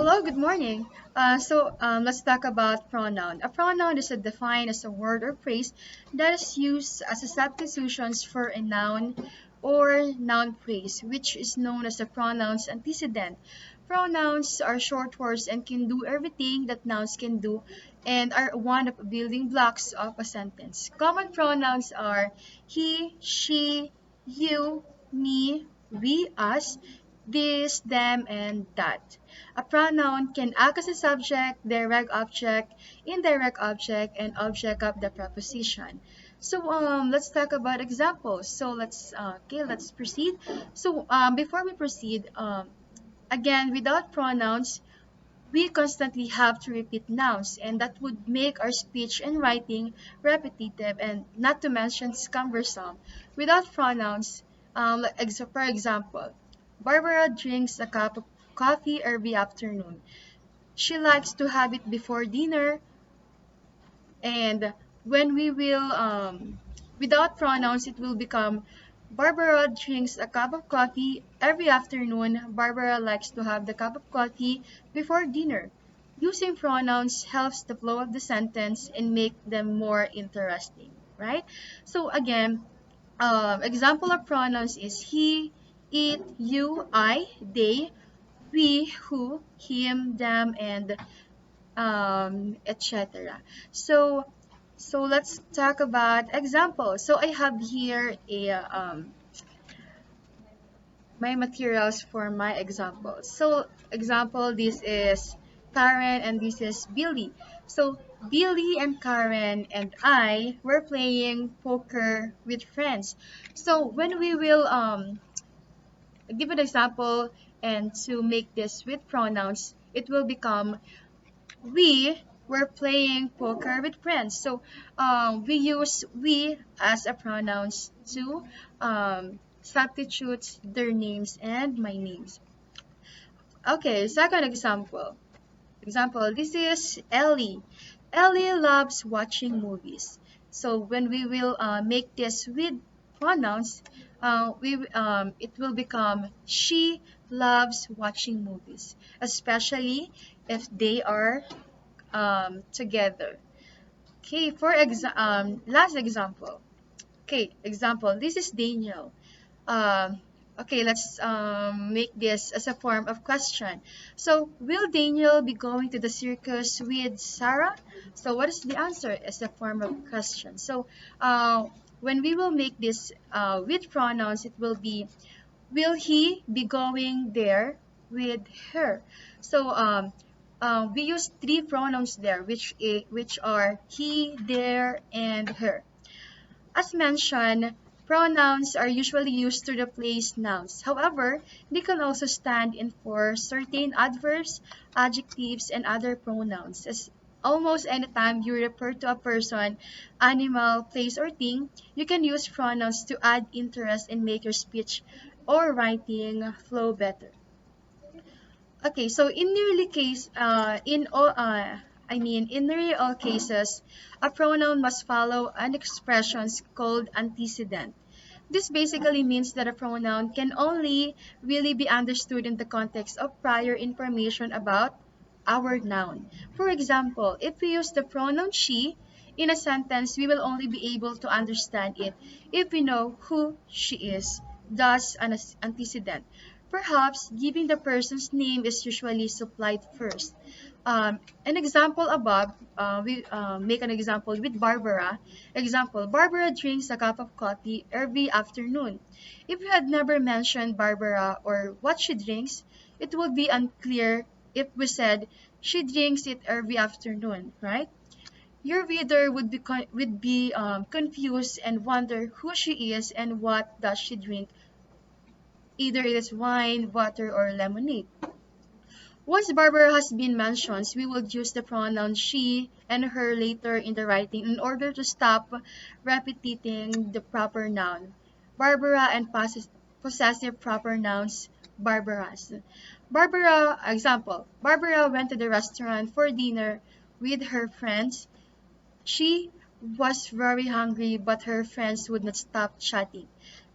Hello, good morning. Let's talk about pronoun. A pronoun is defined as a word or phrase that is used as a substitution for a noun or noun phrase, which is known as a pronoun's antecedent. Pronouns are short words and can do everything that nouns can do and are one of the building blocks of a sentence. Common pronouns are he, she, you, me, we, us, this, them, and that. A pronoun can act as a subject, direct object, indirect object, and object of the preposition. Let's talk about examples. Let's proceed. Before we proceed, again, without pronouns, we constantly have to repeat nouns, and that would make our speech and writing repetitive and not to mention cumbersome. Without pronouns, for example, Barbara drinks a cup of coffee every afternoon. She likes to have it before dinner, and when we will, without pronouns, it will become Barbara drinks a cup of coffee every afternoon. Barbara likes to have the cup of coffee before dinner. Using pronouns helps the flow of the sentence and make them more interesting, right? So again, example of pronouns is he, it, you, I, they, we, who, him, them, and etc. So, so let's talk about examples. So I have here my materials for my examples. So example, this is Karen and this is Billy. So Billy and Karen and I were playing poker with friends. So when we will give an example and to make this with pronouns, it will become we were playing poker with friends. So we use we as a pronouns to substitute their names and my names. Okay, second example. Example, this is Ellie. Ellie loves watching movies. So when we will make this with pronouns, it will become she loves watching movies, especially if they are together. Okay, last example. Okay, example. This is Daniel. Um, okay, let's make this as a form of question. So, will Daniel be going to the circus with Sarah? So, what is the answer as a form of question? So, when we will make this with pronouns, it will be will he be going there with her? So we use three pronouns there, which are he, their, and her. As mentioned, pronouns are usually used to replace nouns. However, they can also stand in for certain adverbs, adjectives, and other pronouns. As almost any time you refer to a person, animal, place, or thing, you can use pronouns to add interest and make your speech or writing flow better. Okay, so in nearly all cases, a pronoun must follow an expression called antecedent. This basically means that a pronoun can only really be understood in the context of prior information about our noun. For example, if we use the pronoun she in a sentence, we will only be able to understand it if we know who she is, thus an antecedent. Perhaps giving the person's name is usually supplied first. An example above, we make an example with Barbara. Example, Barbara drinks a cup of coffee every afternoon. If we had never mentioned Barbara or what she drinks, it would be unclear if we said she drinks it every afternoon, right? Your reader would be confused and wonder who she is and what does she drink. Either it is wine, water, or lemonade. Once Barbara has been mentioned, we will use the pronoun she and her later in the writing in order to stop repeating the proper noun. Barbara and possessive proper nouns, Barbaras. Example, Barbara went to the restaurant for dinner with her friends. She was very hungry, but her friends would not stop chatting.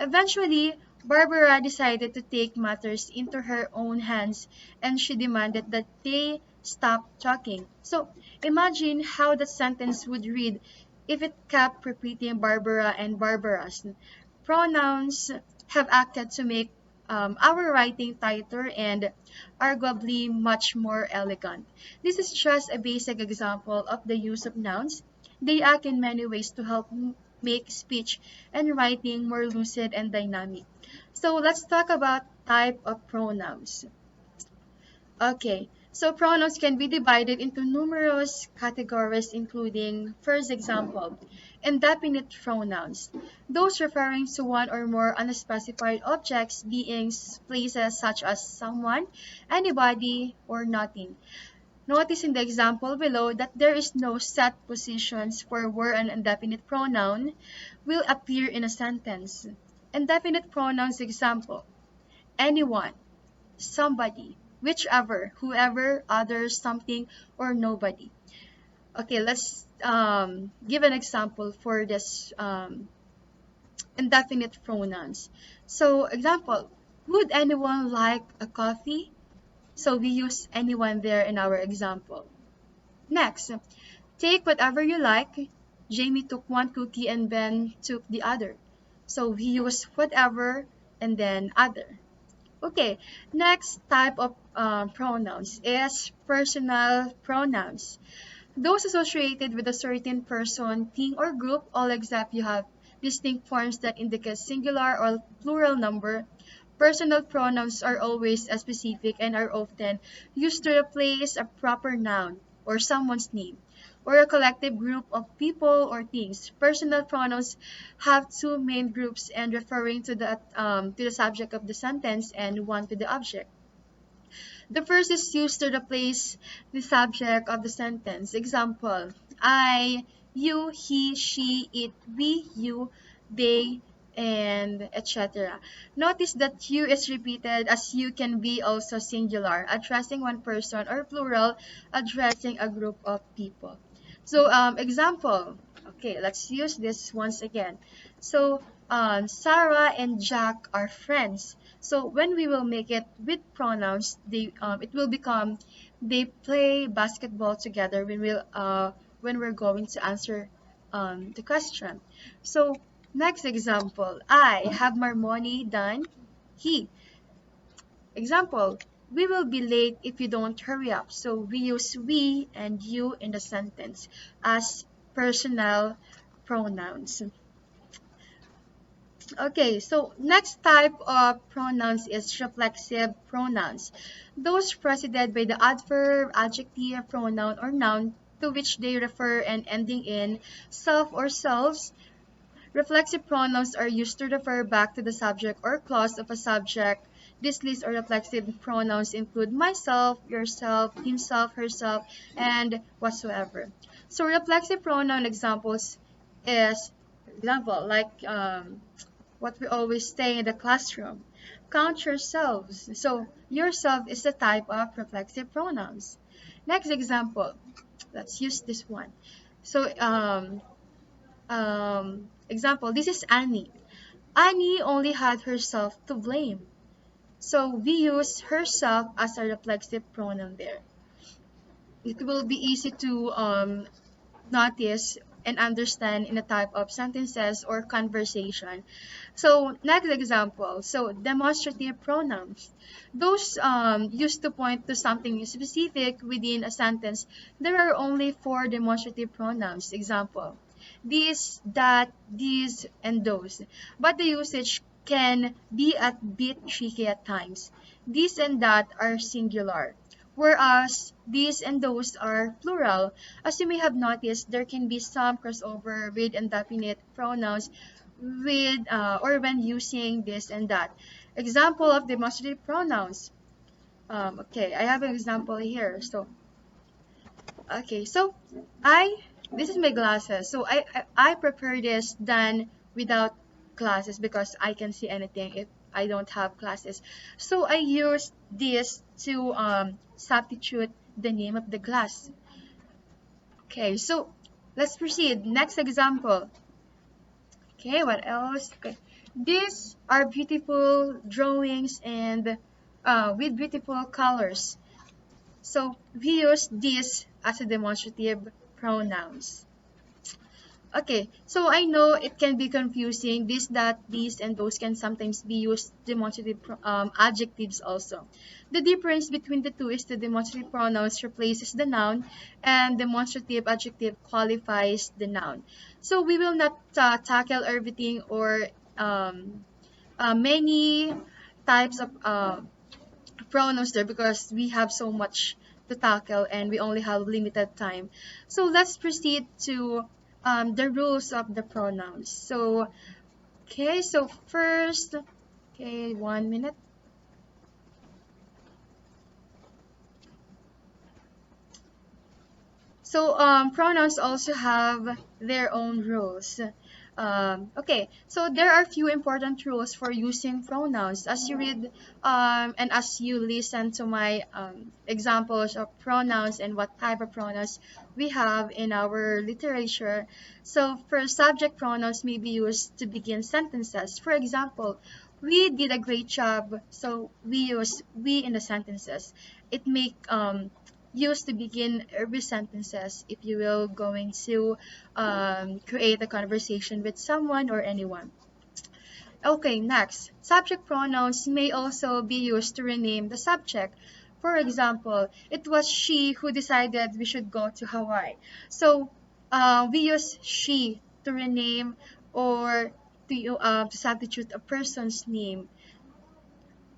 Eventually, Barbara decided to take matters into her own hands and she demanded that they stop talking. So imagine how that sentence would read if it kept repeating Barbara and Barbara's. Pronouns have acted to make our writing tighter and arguably much more elegant. This is just a basic example of the use of nouns. They act in many ways to help make speech and writing more lucid and dynamic. So let's talk about type of pronouns. Okay, so pronouns can be divided into numerous categories including, first example, indefinite pronouns. Those referring to one or more unspecified objects, beings, places such as someone, anybody, or nothing. Notice in the example below that there is no set positions for where an indefinite pronoun will appear in a sentence. Indefinite pronouns example, anyone, somebody, whichever, whoever, others, something, or nobody. Okay, let's give an example for this indefinite pronouns. So, example, would anyone like a coffee? So, we use anyone there in our example. Next, take whatever you like. Jamie took one cookie and Ben took the other. So, we use whatever and then other. Okay, next type of pronouns is personal pronouns. Those associated with a certain person, thing, or group, all except you have distinct forms that indicate singular or plural number. Personal pronouns are always specific and are often used to replace a proper noun or someone's name or a collective group of people or things. Personal pronouns have two main groups and referring to the subject of the sentence and one to the object. The first is used to replace the subject of the sentence. Example, I, you, he, she, it, we, you, they, and etc. Notice that you is repeated as you can be also singular, addressing one person or plural, addressing a group of people. So example, okay, let's use this once again. So Sarah and Jack are friends. So when we will make it with pronouns, it will become they play basketball together when we're going to answer the question. So next example, I have more money than he. Example, we will be late if you don't hurry up. So we use we and you in the sentence as personal pronouns. Okay, so next type of pronouns is reflexive pronouns. Those preceded by the adverb, adjective, pronoun, or noun to which they refer and ending in self or selves. Reflexive pronouns are used to refer back to the subject or clause of a subject. This list of reflexive pronouns include myself, yourself, himself, herself, and whatsoever. So reflexive pronoun examples is example like what we always say in the classroom. Count yourselves. So yourself is the type of reflexive pronouns. Next example, let's use this one. So example, this is Annie. Annie only had herself to blame. So we use herself as a reflexive pronoun there. It will be easy to notice and understand in a type of sentences or conversation. So next example, so demonstrative pronouns. Those used to point to something specific within a sentence. There are only four demonstrative pronouns. Example, this, that, these, and those. But the usage can be a bit tricky at times. This and that are singular, whereas these and those are plural. As you may have noticed, there can be some crossover with indefinite pronouns with or when using this and that. Example of demonstrative pronouns. Okay, I have an example here. So, okay, so I this is my glasses. So I prefer this than without glasses because I can see anything if I don't have glasses. So I use this to substitute the name of the glass. Okay, so let's proceed. Next example. Okay, what else? Okay. These are beautiful drawings and with beautiful colors. So we use this as a demonstrative pronouns. Okay, so I know it can be confusing. This, that, these, and those can sometimes be used demonstrative adjectives also. The difference between the two is the demonstrative pronouns replaces the noun, and demonstrative adjective qualifies the noun. So we will not tackle everything or many types of pronouns there because we have so much to tackle and we only have limited time. So let's proceed to the rules of the pronouns. So, okay, so first, okay, 1 minute. So pronouns also have their own rules. Okay, so there are few important rules for using pronouns. As you read and as you listen to my examples of pronouns and what type of pronouns we have in our literature. So for subject pronouns may be used to begin sentences. For example, we did a great job. So we use we in the sentences. It make used to begin every sentences if you will going to create a conversation with someone or anyone. Okay, next. Subject pronouns may also be used to rename the subject. For example, it was she who decided we should go to Hawaii. So we use she to rename or to substitute a person's name.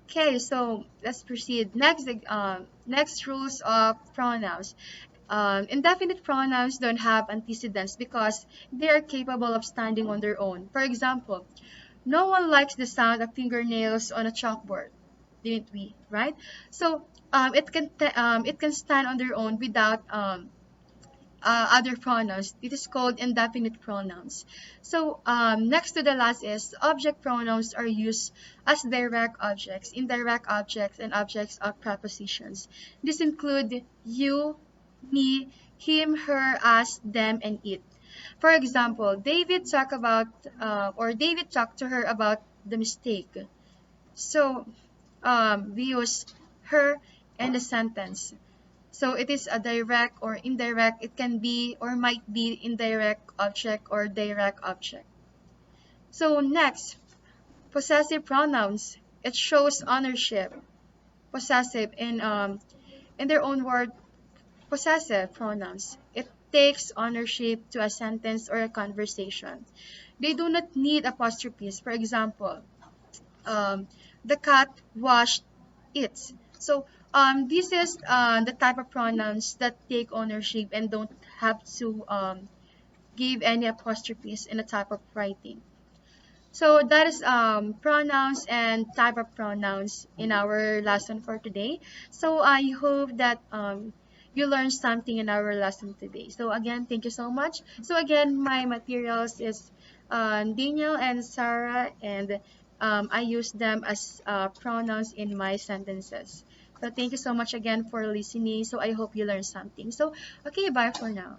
Okay, so let's proceed. Next rules of pronouns. Indefinite pronouns don't have antecedents because they are capable of standing on their own. For example, no one likes the sound of fingernails on a chalkboard, didn't we? Right? So it can stand on their own without other pronouns. It is called indefinite pronouns. So next to the last is object pronouns are used as direct objects, indirect objects, and objects of prepositions. These include you, me, him, her, us, them, and it. For example, David talked to her about the mistake. So we use her in the sentence. So it is a direct or indirect. It can be or might be indirect object or direct object. So next, possessive pronouns. It shows ownership. Possessive in their own word, possessive pronouns. It takes ownership to a sentence or a conversation. They do not need apostrophes. For example, um, the cat washed it. So this is the type of pronouns that take ownership and don't have to give any apostrophes in a type of writing. So that is pronouns and type of pronouns in our lesson for today. So I hope that you learned something in our lesson today. So again, thank you so much. So again, my materials is Daniel and Sarah, and I use them as pronouns in my sentences. So thank you so much again for listening. So I hope you learned something. So okay, bye for now.